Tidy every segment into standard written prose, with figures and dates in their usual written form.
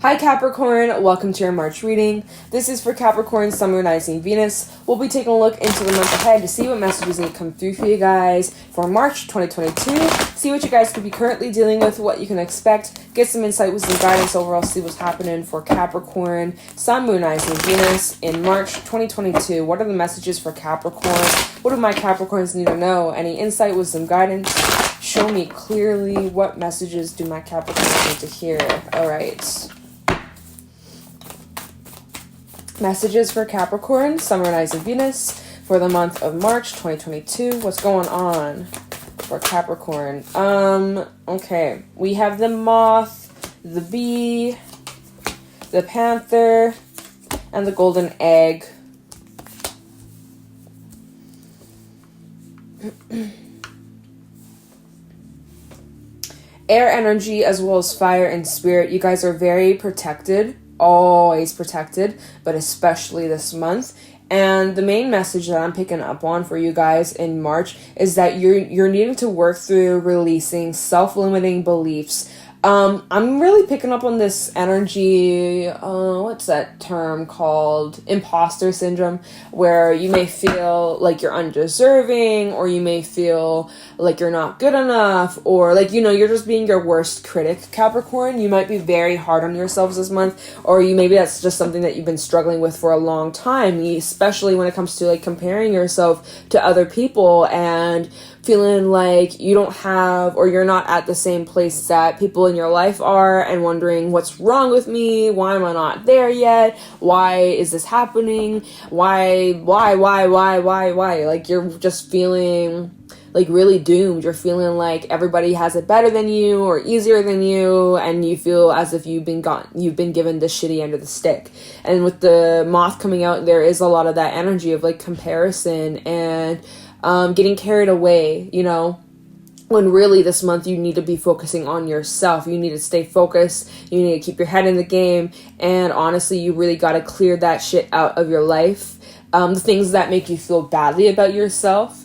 Hi Capricorn, welcome to your March reading. This is for Capricorn, Sun, Moon, Rising, Venus. We'll be taking a look into the month ahead to see what messages need to come through for you guys for March 2022. See what you guys could be currently dealing with, what you can expect, get some insight with some guidance overall, see what's happening for Capricorn, Sun, Moon, Rising, Venus in March 2022. What are the messages for Capricorn? What do my Capricorns need to know? Any insight, wisdom, guidance? Show me clearly what messages do my Capricorns need to hear. All right. Messages for Capricorn, Sun, Moon, Rising, Venus for the month of March 2022. What's going on for Capricorn? Okay. We have the moth, the bee, the panther, and the golden egg. Air energy as well as fire and spirit. You guys are very protected. Always protected, but especially this month. And the main message that I'm picking up on for you guys in March is that you're needing to work through releasing self-limiting beliefs. I'm really picking up on this energy, what's that term called? Imposter syndrome, where you may feel like you're undeserving, or you may feel like you're not good enough, or like, you're just being your worst critic, Capricorn. You might be very hard on yourselves this month, or maybe that's just something that you've been struggling with for a long time, especially when it comes to like comparing yourself to other people and feeling like you don't have, or you're not at the same place that people in your life are, and wondering what's wrong with me, why am I not there yet, why is this happening, why, like you're just feeling like really doomed. You're feeling like everybody has it better than you or easier than you, and you feel as if you've been given the shitty end of the stick. And with the moth coming out, there is a lot of that energy of like comparison and getting carried away, when really this month you need to be focusing on yourself. You need to stay focused. You need to keep your head in the game. And honestly, you really got to clear that shit out of your life. The things that make you feel badly about yourself,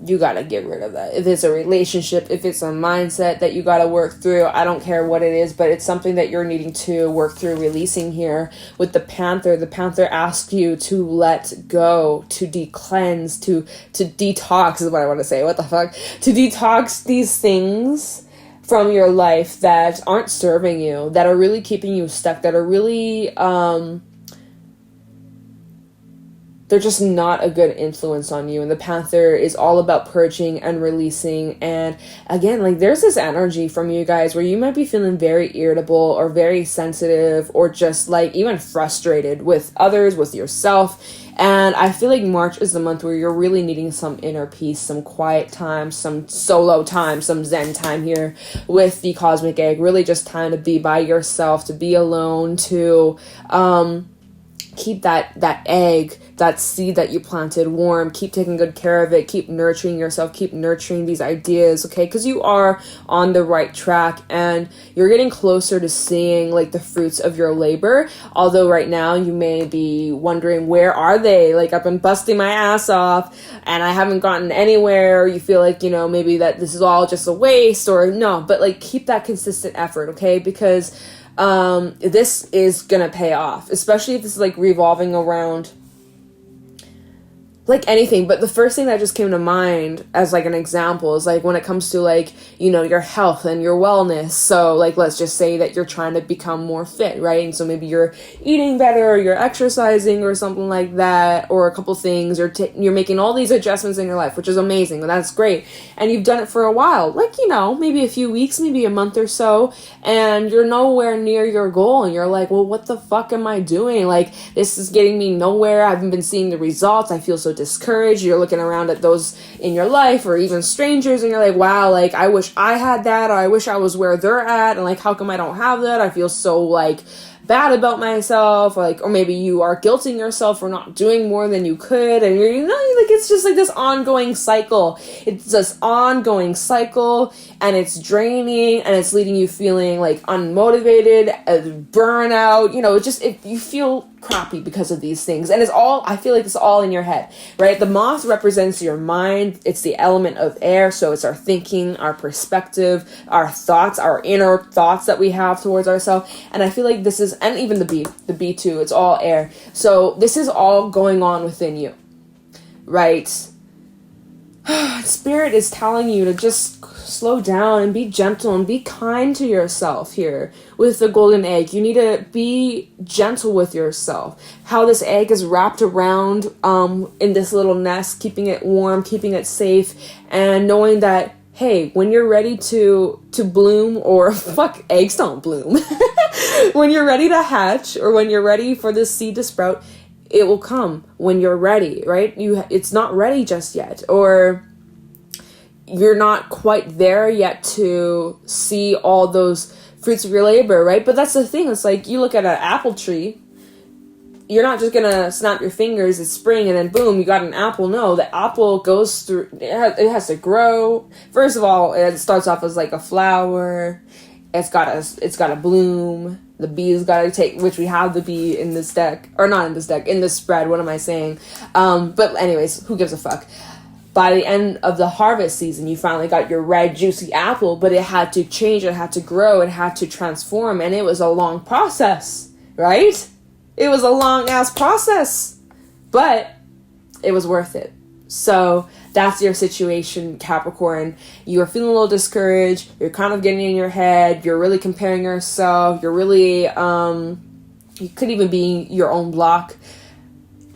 you got to get rid of that. If it's a relationship, if it's a mindset that you got to work through, I don't care what it is, but it's something that you're needing to work through releasing here. With the panther asks you to let go, to de-cleanse, to detox is what I want to say. What the fuck? To detox these things from your life that aren't serving you, that are really keeping you stuck, that are really, they're just not a good influence on you. And the panther is all about purging and releasing. And again, like there's this energy from you guys where you might be feeling very irritable or very sensitive, or just like even frustrated with others, with yourself. And I feel like March is the month where you're really needing some inner peace, some quiet time, some solo time, some zen time here with the cosmic egg. Really just time to be by yourself, to be alone, to keep that egg, that seed that you planted warm. Keep taking good care of it. Keep nurturing yourself. Keep nurturing these ideas, okay? Because you are on the right track, and you're getting closer to seeing like the fruits of your labor. Although right now you may be wondering, where are they? Like, I've been busting my ass off and I haven't gotten anywhere. You feel like, maybe that this is all just a waste, or no, but like keep that consistent effort, okay? Because this is gonna pay off, especially if this is like revolving around like anything. But the first thing that just came to mind as like an example is like when it comes to like, your health and your wellness. So like, let's just say that you're trying to become more fit, right? And so maybe you're eating better, or you're exercising or something like that, or a couple things, or you're making all these adjustments in your life, which is amazing. And that's great. And you've done it for a while, like, maybe a few weeks, maybe a month or so, and you're nowhere near your goal. And you're like, well, what the fuck am I doing? Like, this is getting me nowhere. I haven't been seeing the results. I feel so discouraged. You're looking around at those in your life, or even strangers, and you're like, wow, like I wish I had that, or I wish I was where they're at, and like, how come I don't have that? I feel so like bad about myself, or maybe you are guilting yourself for not doing more than you could, and you're like, it's just like this ongoing cycle. It's this ongoing cycle, and it's draining, and it's leading you feeling like unmotivated, burnout. It's just, if you feel crappy because of these things. And I feel like it's all in your head, right? The moth represents your mind. It's the element of air. So it's our thinking, our perspective, our thoughts, our inner thoughts that we have towards ourselves. And I feel like this is, and even the bee too, it's all air. So this is all going on within you, right? Spirit is telling you to just slow down and be gentle and be kind to yourself here with the golden egg. You need to be gentle with yourself. How this egg is wrapped around in this little nest, keeping it warm, keeping it safe, and knowing that, hey, when you're ready to bloom, or fuck, eggs don't bloom. When you're ready to hatch, or when you're ready for this seed to sprout, it will come when you're ready, right? It's not ready just yet, or you're not quite there yet to see all those fruits of your labor, right? But that's the thing. It's like you look at an apple tree. You're not just gonna snap your fingers, it's spring, and then boom, you got an apple. No, the apple goes through, it has to grow. First of all, it starts off as like a flower. It's gotta bloom. The bee's gotta take, which we have the bee in this deck, or not in this deck, in this spread. What am I saying? But anyways, who gives a fuck? By the end of the harvest season, you finally got your red, juicy apple, but it had to change, it had to grow, it had to transform, and it was a long process, right? It was a long-ass process, but it was worth it. So that's your situation, Capricorn. You are feeling a little discouraged. You're kind of getting in your head. You're really comparing yourself. You're really, you could even be your own block,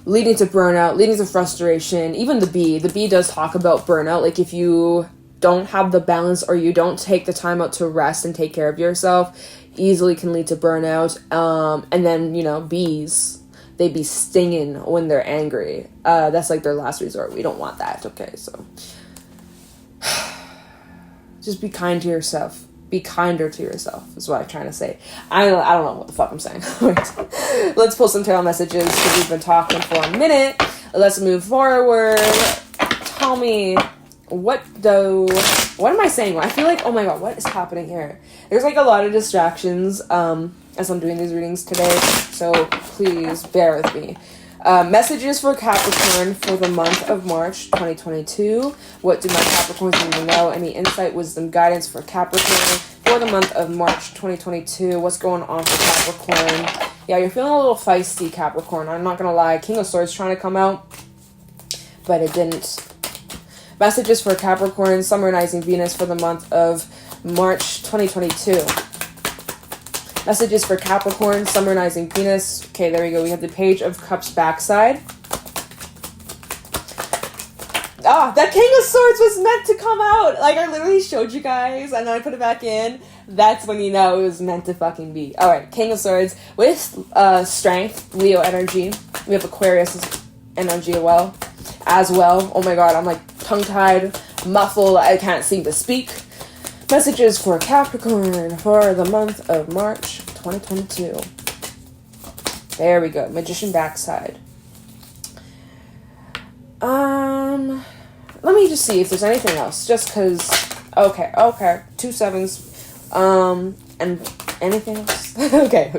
leading to burnout, leading to frustration. Even the bee does talk about burnout. Like if you don't have the balance, or you don't take the time out to rest and take care of yourself, easily can lead to burnout. And then, bees, they be stinging when they're angry. That's like their last resort. We don't want that. Okay, so just be kind to yourself. Be kinder to yourself is what I'm trying to say. I don't know what the fuck I'm saying. Let's pull some tarot messages because we've been talking for a minute. Let's move forward. Tell me, what am I saying? I feel like, oh my god, what is happening here? There's like a lot of distractions as I'm doing these readings today, so please bear with me. Messages for Capricorn for the month of March 2022. What do my Capricorns need to know? Any insight, wisdom, guidance for Capricorn for the month of March 2022. What's going on for Capricorn? Yeah, you're feeling a little feisty, Capricorn. I'm not going to lie. King of Swords trying to come out, but it didn't. Messages for Capricorn, Sun, Rising, Venus for the month of March 2022. Messages for Capricorn, Sun, Rising, Venus. Okay, there we go. We have the Page of Cups backside. That King of Swords was meant to come out. Like, I literally showed you guys, and then I put it back in. That's when you know it was meant to fucking be. Alright, King of Swords with strength, Leo energy. We have Aquarius energy as well. Oh my god, I'm like tongue-tied, muffled. I can't seem to speak. Messages for Capricorn for the month of March 2022. There we go. Magician backside. Let me just see if there's anything else. Just because. Okay. 2 7s. And anything else? Okay.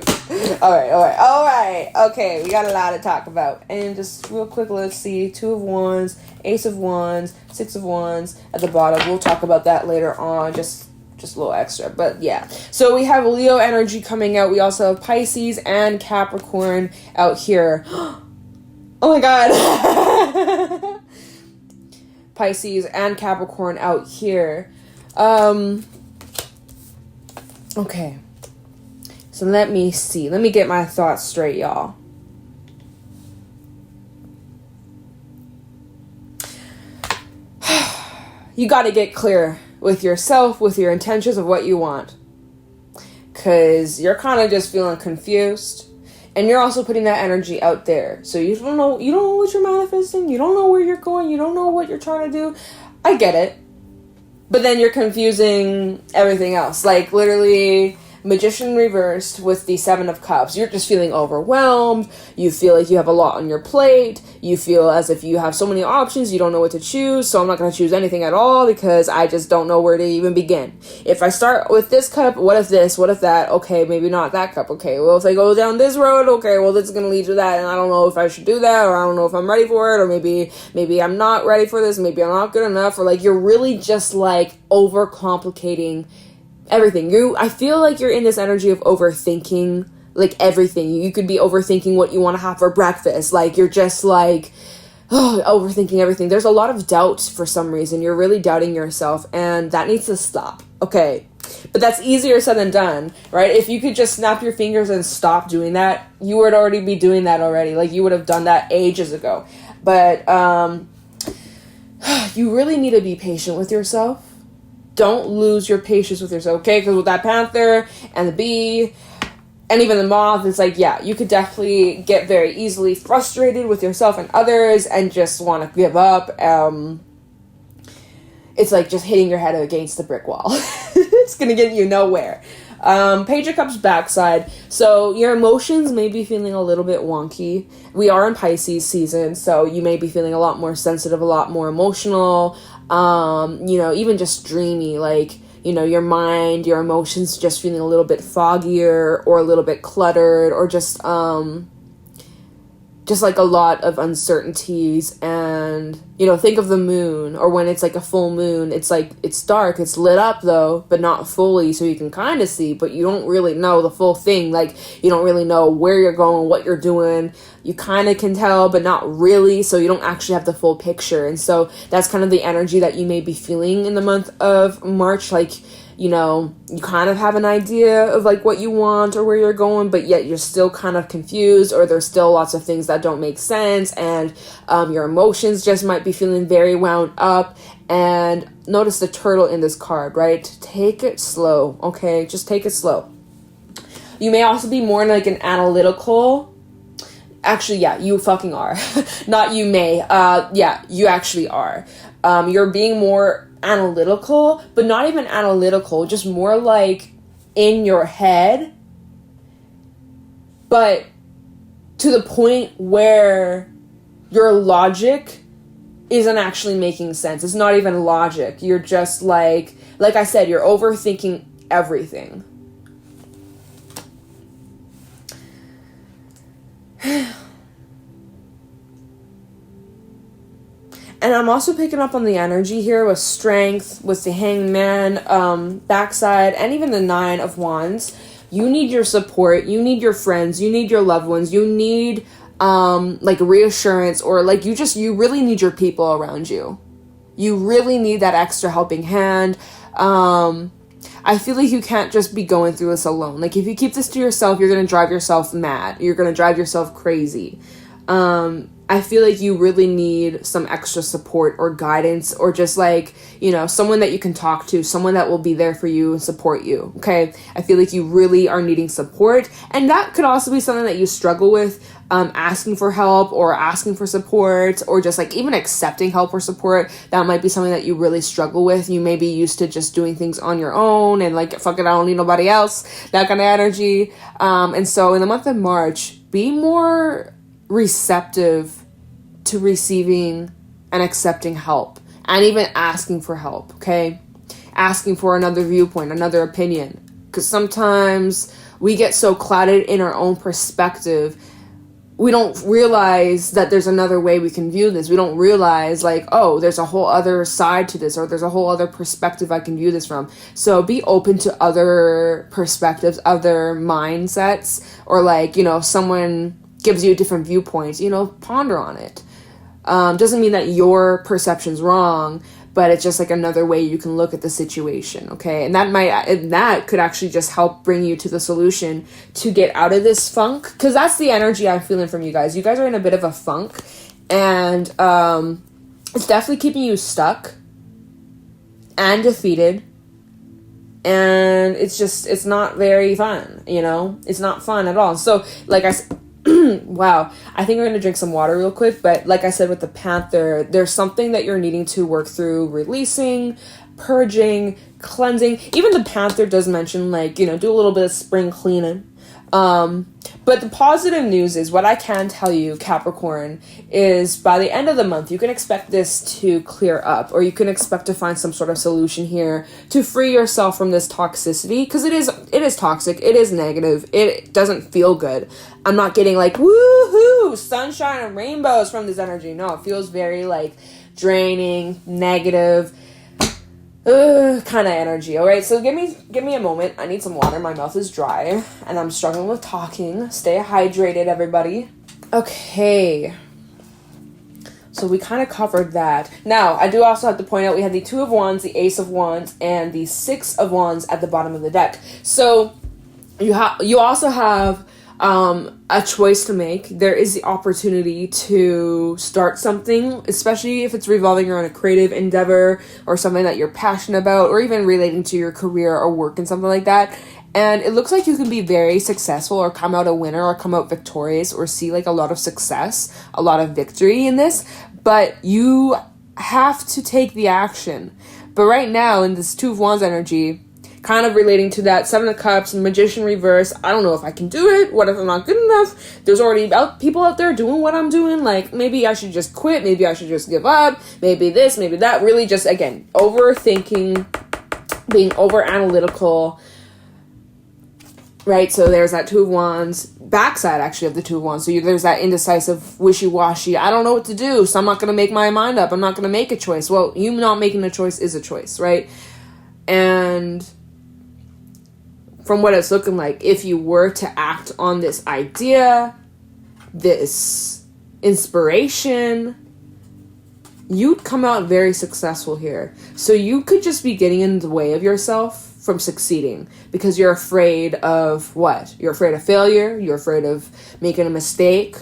Alright. Okay, we got a lot to talk about. And just real quick, let's see. 2 of Wands, Ace of Wands, 6 of Wands at the bottom. We'll talk about that later on. Just a little extra. But yeah. So we have Leo energy coming out. We also have Pisces and Capricorn out here. Oh my god. Pisces and Capricorn out here. Okay. So let me see. Let me get my thoughts straight, y'all. You got to get clear with yourself, with your intentions of what you want. Because you're kind of just feeling confused. And you're also putting that energy out there. So you don't know what you're manifesting. You don't know where you're going. You don't know what you're trying to do. I get it. But then you're confusing everything else. Like, literally, Magician reversed with the Seven of Cups. You're just feeling overwhelmed. You feel like you have a lot on your plate. You feel as if you have so many options, you don't know what to choose. So I'm not going to choose anything at all because I just don't know where to even begin. If I start with this cup, what if this? What if that? Okay, maybe not that cup. Okay, well, if I go down this road, okay, well, this is going to lead to that. And I don't know if I should do that, or I don't know if I'm ready for it, or maybe I'm not ready for this. Maybe I'm not good enough, or like you're really just like overcomplicating everything. I feel like you're in this energy of overthinking, like everything. You could be overthinking what you want to have for breakfast. Like you're just like, overthinking everything. There's a lot of doubt for some reason. You're really doubting yourself, and that needs to stop. Okay. But that's easier said than done, right? If you could just snap your fingers and stop doing that, you would already be doing that already. Like you would have done that ages ago. But you really need to be patient with yourself. Don't lose your patience with yourself, okay? Because with that panther and the bee and even the moth, it's like, yeah, you could definitely get very easily frustrated with yourself and others and just want to give up. It's like just hitting your head against the brick wall. It's going to get you nowhere. Page of Cups backside. So your emotions may be feeling a little bit wonky. We are in Pisces season, so you may be feeling a lot more sensitive, a lot more emotional, even just dreamy, like, your mind, your emotions just feeling a little bit foggier or a little bit cluttered, or just like a lot of uncertainties. And think of the moon, or when it's like a full moon, it's like it's dark, it's lit up though, but not fully, so you can kind of see, but you don't really know the full thing. Like you don't really know where you're going, what you're doing. You kind of can tell, but not really, so you don't actually have the full picture. And so that's kind of the energy that you may be feeling in the month of March. Like you kind of have an idea of like what you want or where you're going, but yet you're still kind of confused, or there's still lots of things that don't make sense, and your emotions just might be feeling very wound up. And notice the turtle in this card, right? Take it slow, okay? Just take it slow. You may also be more like an analytical. Actually, yeah, you fucking are. Not you may. Yeah, you actually are. You're being more analytical, but not even analytical, just more like in your head, but to the point where your logic isn't actually making sense. It's not even logic. You're just like I said, you're overthinking everything. And I'm also picking up on the energy here with strength, with the hangman, backside, and even the 9 of Wands. You need your support. You need your friends. You need your loved ones. You need, reassurance, or you really need your people around you. You really need that extra helping hand. I feel like you can't just be going through this alone. Like if you keep this to yourself, you're going to drive yourself mad. You're going to drive yourself crazy. I feel like you really need some extra support or guidance, or just someone that you can talk to, someone that will be there for you and support you. Okay. I feel like you really are needing support, and that could also be something that you struggle with, asking for help or asking for support, or just even accepting help or support. That might be something that you really struggle with. You may be used to just doing things on your own and fuck it, I don't need nobody else, that kind of energy. And so in the month of March, be more receptive to receiving and accepting help, and even asking for help, okay? Asking for another viewpoint, another opinion, because sometimes we get so clouded in our own perspective, we don't realize that there's another way we can view this. We don't realize there's a whole other side to this, or there's a whole other perspective I can view this from. So be open to other perspectives, other mindsets, or someone gives you a different viewpoint, ponder on it. Doesn't mean that your perception's wrong, but it's just another way you can look at the situation, okay? And that could actually just help bring you to the solution to get out of this funk, because that's the energy I'm feeling from you guys. You guys are in a bit of a funk, and it's definitely keeping you stuck and defeated, and it's not very fun, It's not fun at all. So, like I said, wow, I think we're going to drink some water real quick, but like I said with the Panther, there's something that you're needing to work through releasing, purging, cleansing. Even the Panther does mention, like, you know, do a little bit of spring cleaning. But the positive news is, what I can tell you, Capricorn, is by the end of the month, you can expect this to clear up, or you can expect to find some sort of solution here to free yourself from this toxicity, because it is toxic, it is negative, it doesn't feel good. I'm not getting like, woohoo, sunshine and rainbows from this energy. No, it feels very like draining, negative, kind of energy. All right, so give me a moment. I need some water. My mouth is dry and I'm struggling with talking. Stay hydrated, everybody. Okay, so we kind of covered that. Now I do also have to point out we have the Two of Wands, the Ace of Wands, and the Six of Wands at the bottom of the deck. So you also have a choice to make. There is the opportunity to start something, especially if it's revolving around a creative endeavor or something that you're passionate about, or even relating to your career or work and something like that. And it looks like you can be very successful, or come out a winner, or come out victorious, or see like a lot of success, a lot of victory in this. But you have to take the action. But right now in this Two of Wands energy, kind of relating to that Seven of Cups, Magician reverse, I don't know if I can do it. What if I'm not good enough? There's already people out there doing what I'm doing. Like, maybe I should just quit. Maybe I should just give up. Maybe this, maybe that. Really just, again, overthinking, being over analytical, right? So there's that Two of Wands, backside actually of the Two of Wands. So there's that indecisive, wishy-washy, I don't know what to do, so I'm not going to make my mind up. I'm not going to make a choice. Well, you not making a choice is a choice, right? And from what it's looking like, if you were to act on this idea, this inspiration, you'd come out very successful here. So you could just be getting in the way of yourself from succeeding because you're afraid of what? You're afraid of failure. You're afraid of making a mistake.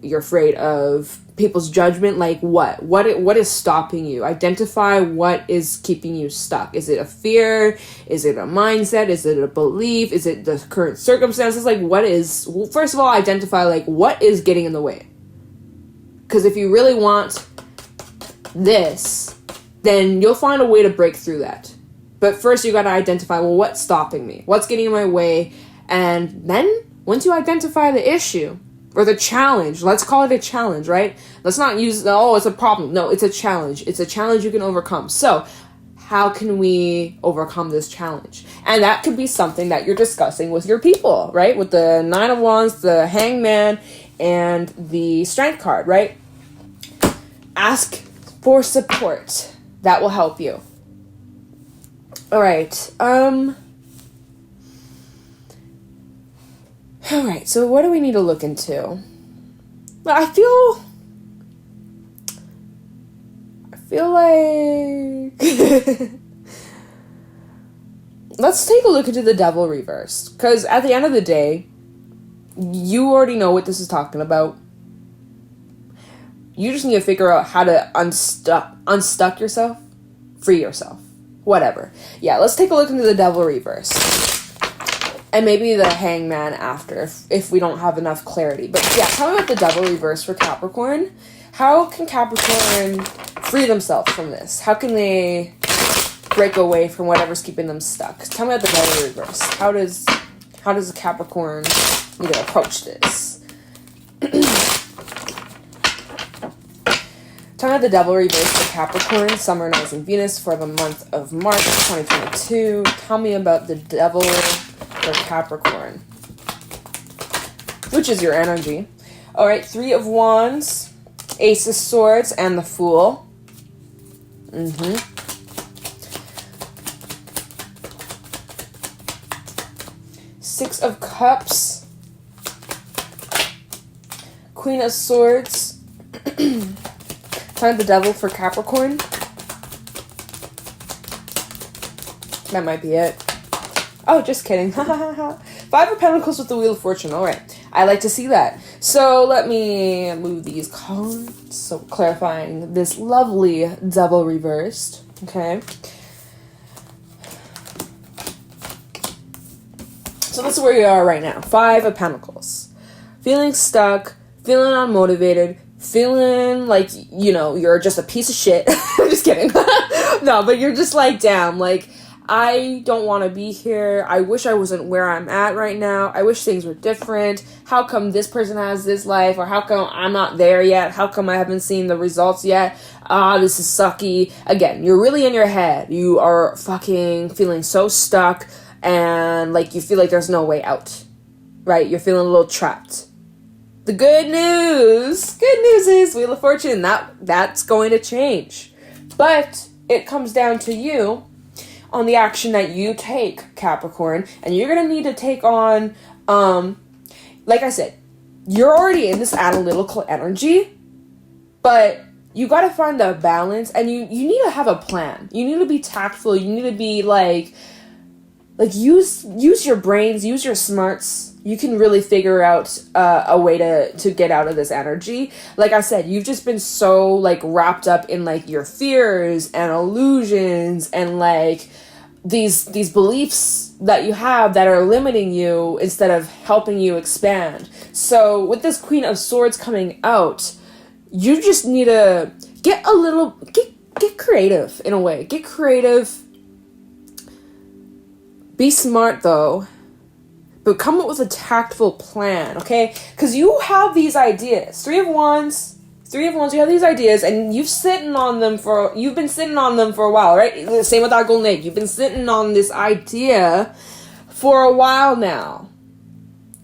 You're afraid of people's judgment. Like what? What is stopping you? Identify what is keeping you stuck. Is it a fear? Is it a mindset? Is it a belief? Is it the current circumstances? Like what is, well, first of all, identify like what is getting in the way. Because if you really want this, then you'll find a way to break through that. But first you got to identify, well, what's stopping me? What's getting in my way? And then once you identify the issue, or the challenge, let's call it a challenge, right? Let's not use, oh, it's a problem. No, it's a challenge. It's a challenge you can overcome. So how can we overcome this challenge? And that could be something that you're discussing with your people, right? With the Nine of Wands, the Hangman, and the Strength card, right? Ask for support. That will help you. All right. Alright, so what do we need to look into? Well, I feel like let's take a look into the Devil reverse. Because at the end of the day, you already know what this is talking about. You just need to figure out how to unstuck yourself, free yourself, whatever. Yeah, let's take a look into the Devil reverse. And maybe the Hangman after, if we don't have enough clarity. But yeah, tell me about the Devil reverse for Capricorn. How can Capricorn free themselves from this? How can they break away from whatever's keeping them stuck? Tell me about the Devil reverse. How does the Capricorn need to approach this? Tell me about the Devil reverse for Capricorn, Sun, Moon, Rising, Venus for the month of March 2022. Tell me about the Devil for Capricorn, which is your energy. All right, Three of Wands, Ace of Swords, and the Fool. Six of Cups, Queen of Swords. Find the Devil for Capricorn. That might be it. Oh, just kidding. Five of Pentacles with the Wheel of Fortune. All right. I like to see that. So let me move these cards. So clarifying this lovely Devil reversed. Okay. So this is where you are right now. Five of Pentacles. Feeling stuck. Feeling unmotivated. Feeling like, you know, you're just a piece of shit. I'm just kidding. No, but you're just like, damn, like, I don't want to be here. I wish I wasn't where I'm at right now. I wish things were different. How come this person has this life? Or how come I'm not there yet? How come I haven't seen the results yet? This is sucky. Again, you're really in your head. You are fucking feeling so stuck and like you feel like there's no way out. Right? You're feeling a little trapped. The good news is Wheel of Fortune, that's going to change. But it comes down to you on the action that you take, Capricorn, and you're going to need to take on, like I said, you're already in this analytical energy, but you got to find the balance, and you need to have a plan. You need to be tactful. You need to be like use your brains, use your smarts. You can really figure out a way to get out of this energy. Like I said, you've just been so like wrapped up in like your fears and illusions and like these beliefs that you have that are limiting you instead of helping you expand. So with this Queen of Swords coming out, you just need to get creative in a way. Get creative. Be smart though. But come up with a tactful plan, okay? Because you have these ideas. Three of Wands, you have these ideas, and you've been sitting on them for a while, right? Same with that Golden Egg. You've been sitting on this idea for a while now.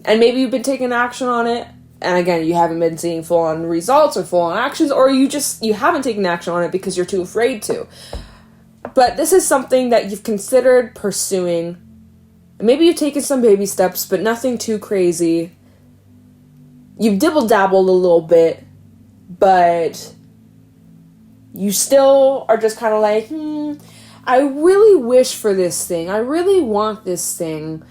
And maybe you've been taking action on it, and again, you haven't been seeing full-on results or full-on actions, or you haven't taken action on it because you're too afraid to. But this is something that you've considered pursuing. Maybe you've taken some baby steps, but nothing too crazy. You've dibble-dabbled a little bit, but you still are just kind of like, I really wish for this thing. I really want this thing,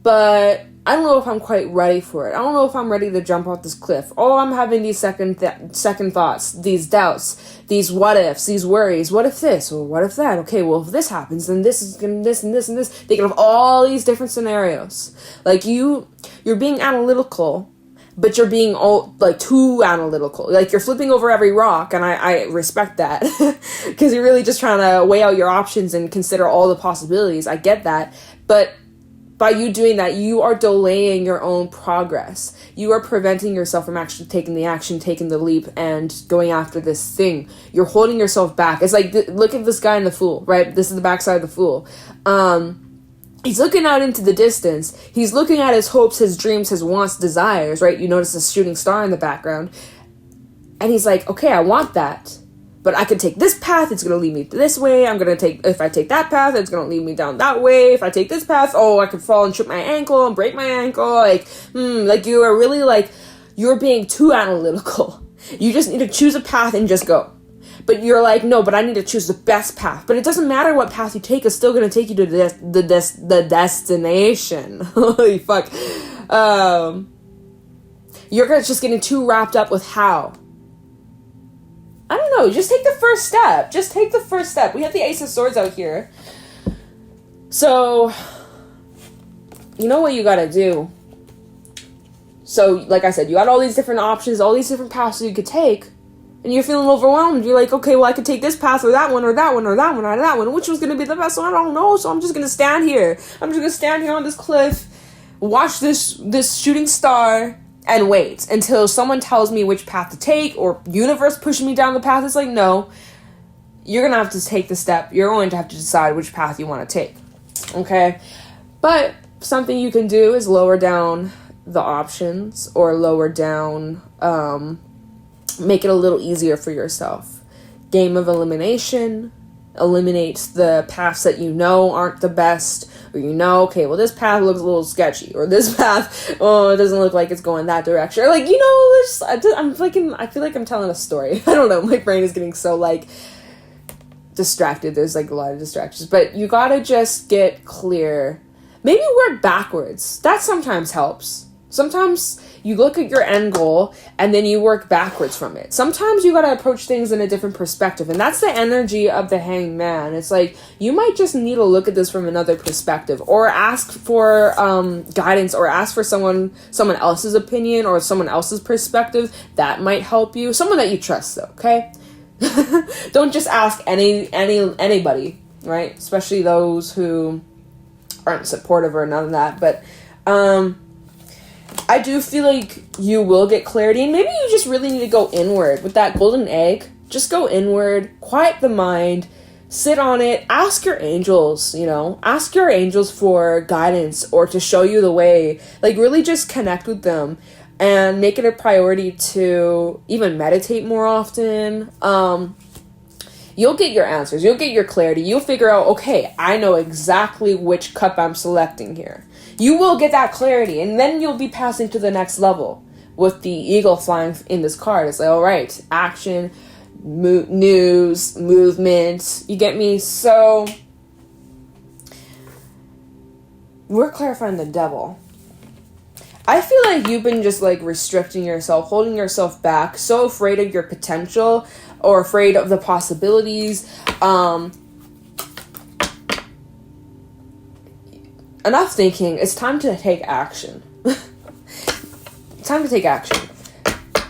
but I don't know if I'm quite ready for it. I don't know if I'm ready to jump off this cliff. Oh, I'm having these second thoughts, these doubts, these what ifs, these worries. What if this or what if that? Okay, well, if this happens, then this is gonna this and this and this. Thinking of all these different scenarios. Like you're being analytical, but you're being all like too analytical. Like you're flipping over every rock, and I respect that because you're really just trying to weigh out your options and consider all the possibilities. I get that, but by you doing that, you are delaying your own progress. You are preventing yourself from actually taking the action, taking the leap, and going after this thing. You're holding yourself back. It's like, look at this guy in The Fool, right? This is the backside of The Fool. He's looking out into the distance. He's looking at his hopes, his dreams, his wants, desires, right? You notice a shooting star in the background. And he's like, okay, I want that. But I could take this path, it's going to lead me this way. If I take that path, it's going to lead me down that way. If I take this path, I could fall and trip my ankle and break my ankle. Like you are really like, you're being too analytical. You just need to choose a path and just go. But you're like, no, but I need to choose the best path. But it doesn't matter what path you take, it's still going to take you to the destination. Holy fuck. You're just getting too wrapped up with how. I don't know, just take the first step. We have the Ace of Swords out here. So, you know what you gotta do. So, like I said, you got all these different options, all these different paths you could take, and you're feeling overwhelmed. You're like, okay, well, I could take this path or that one or that one or that one or that one. Which one's gonna be the best one? I don't know, so I'm just gonna stand here. I'm just gonna stand here on this cliff, watch this shooting star, and wait until someone tells me which path to take, or universe pushing me down the path. It's like, no, you're gonna have to take the step. You're going to have to decide which path you want to take. Okay? But something you can do is lower down the options, or lower down, make it a little easier for yourself. Game of elimination. Eliminate the paths that you know aren't the best, or okay, well, this path looks a little sketchy, or this path, it doesn't look like it's going that direction, or like, I feel like I'm telling a story. I don't know, my brain is getting so like distracted. There's like a lot of distractions, but you gotta just get clear. Maybe work backwards. That sometimes helps. Sometimes you look at your end goal and then you work backwards from it. Sometimes you gotta approach things in a different perspective, and that's the energy of the Hanged Man. It's like, you might just need to look at this from another perspective, or ask for guidance, or ask for someone else's opinion or someone else's perspective that might help you. Someone that you trust, though, okay? Don't just ask anybody, right? Especially those who aren't supportive or none of that. But I do feel like you will get clarity, and maybe you just really need to go inward with that golden egg. Just go inward, quiet the mind, sit on it, ask your angels, ask your angels for guidance or to show you the way. Like, really just connect with them and make it a priority to even meditate more often. You'll get your answers. You'll get your clarity. You'll figure out, okay, I know exactly which cup I'm selecting here. You will get that clarity, and then you'll be passing to the next level with the eagle flying in this card. It's like, all right, action, news, movement. You get me? So we're clarifying the devil. I feel like you've been just like restricting yourself, holding yourself back, so afraid of your potential or afraid of the possibilities. Enough thinking. It's time to take action. It's time to take action.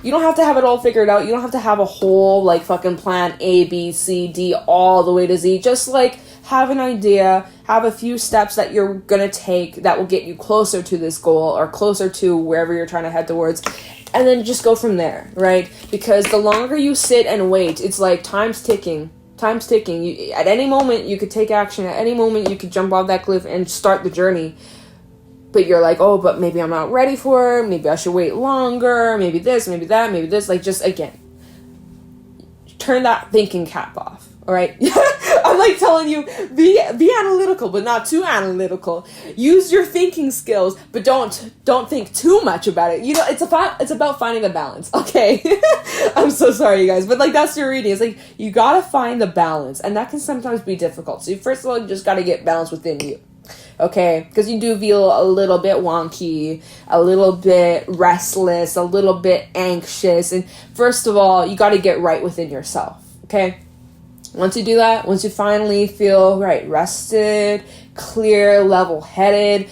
You don't have to have it all figured out. You don't have to have a whole like fucking plan A, B, C, D, all the way to Z. Just like have an idea, have a few steps that you're gonna take that will get you closer to this goal or closer to wherever you're trying to head towards, and then just go from there, right? Because the longer you sit and wait, it's like time's ticking. Time's ticking. At any moment, you could take action. At any moment, you could jump off that cliff and start the journey. But you're like, oh, but maybe I'm not ready for it. Maybe I should wait longer. Maybe this, maybe that, maybe this. Like, just, again, turn that thinking cap off. All right. I'm like telling you, be analytical, but not too analytical. Use your thinking skills, but don't think too much about it. It's about finding the balance. Okay. I'm so sorry, you guys, but like that's your reading. It's like you gotta find the balance, and that can sometimes be difficult. So first of all, you just gotta get balance within you. Okay, because you do feel a little bit wonky, a little bit restless, a little bit anxious, and first of all, you got to get right within yourself. Okay. Once you do that, once you finally feel right, rested, clear, level-headed,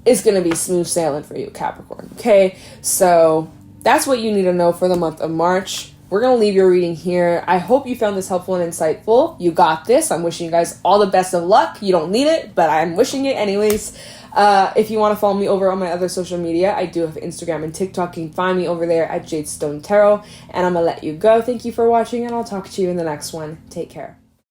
it's going to be smooth sailing for you, Capricorn. Okay, so that's what you need to know for the month of March. We're going to leave your reading here. I hope you found this helpful and insightful. You got this. I'm wishing you guys all the best of luck. You don't need it, but I'm wishing it anyways. If you want to follow me over on my other social media, I do have Instagram and TikTok. You can find me over there at Jade Stone Tarot. And I'm going to let you go. Thank you for watching, and I'll talk to you in the next one. Take care.